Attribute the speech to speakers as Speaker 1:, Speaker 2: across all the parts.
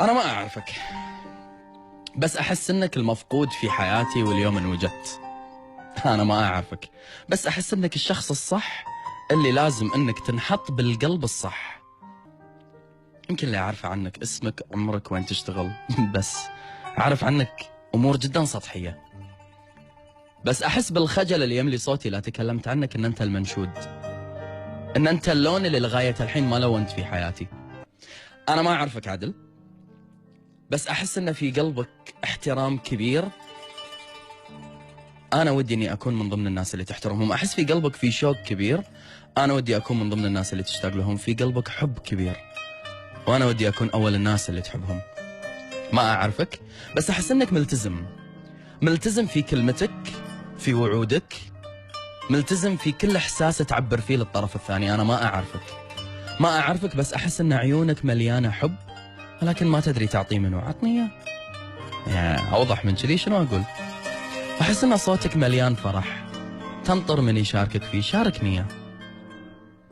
Speaker 1: أنا ما أعرفك، بس أحس إنك المفقود في حياتي واليوم إن وجدت. أنا ما أعرفك، بس أحس إنك الشخص الصح اللي لازم إنك تنحط بالقلب الصح. يمكن اللي أعرفه عنك اسمك، عمرك، وين تشتغل بس أعرف عنك أمور جدا سطحية. بس أحس بالخجل اللي يملي صوتي لا تكلمت عنك إن أنت المنشود، إن أنت اللون اللي لغاية الحين ما لونت في حياتي. أنا ما أعرفك عدل، بس أحس إن في قلبك احترام كبير. أنا ودي إني أكون من ضمن الناس اللي تحترمهم. أحس في قلبك في شوق كبير، أنا ودي أكون من ضمن الناس اللي تشتاق لهم. في قلبك حب كبير، وأنا ودي أكون أول الناس اللي تحبهم. ما أعرفك، بس أحس إنك ملتزم في كلمتك، في وعودك، ملتزم في كل إحساس تعبر فيه للطرف الثاني. أنا ما أعرفك، بس أحس إن عيونك مليانة حب، ولكن ما تدري تعطيه منو. عطني إياه. يعني أوضح من كذي شنو أقول؟ أحس إن صوتك مليان فرح، تنطر من يشاركك فيه. شاركني إياه.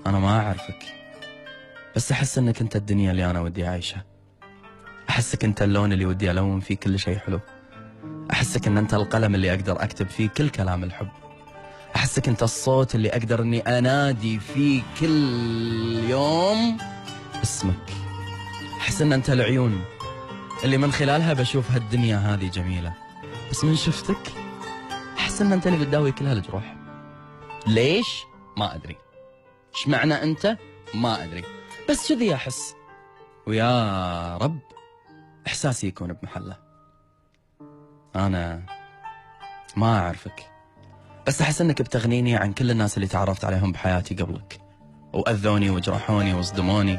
Speaker 1: أنا ما أعرفك، بس أحس إنك أنت الدنيا اللي أنا ودي أعيشها. أحسك أنت اللون اللي ودي ألون فيه كل شيء حلو. أحسك إن أنت القلم اللي أقدر أكتب فيه كل كلام الحب. أحسك أنت الصوت اللي أقدر إني أنادي فيه كل يوم اسمك. أحس إن أنت العيون اللي من خلالها بشوف هالدنيا هذه جميلة، بس من شفتك أحس إن أنت اللي بتداوي كل هالجروح. ليش؟ ما أدري. إيش معنى أنت؟ ما أدري، بس كذي أحس، ويا رب إحساسي يكون بمحله. أنا ما أعرفك، بس أحس إنك بتغنيني عن كل الناس اللي تعرفت عليهم بحياتي قبلك، وأذوني وجرحوني وصدموني،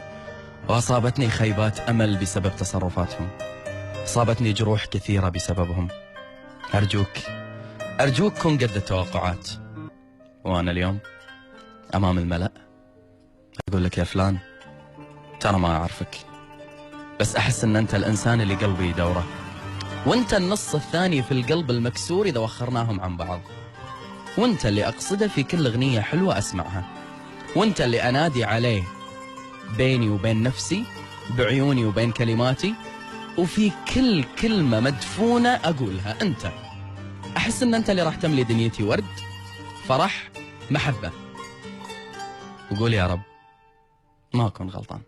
Speaker 1: وأصابتني خيبات أمل بسبب تصرفاتهم، أصابتني جروح كثيرة بسببهم. أرجوك كن قد التوقعات. وأنا اليوم أمام الملأ أقول لك يا فلان، ترى ما أعرفك، بس أحس إن أنت الإنسان اللي قلبي يدوره، وأنت النص الثاني في القلب المكسور إذا وخرناهم عن بعض، وأنت اللي أقصده في كل أغنية حلوة أسمعها، وأنت اللي أنادي عليه بيني وبين نفسي، بعيوني وبين كلماتي، وفي كل كلمة مدفونة أقولها. أنت أحس إن أنت اللي راح تملي دنيتي ورد، فرح، محبة. وقول يا رب ما أكون غلطان.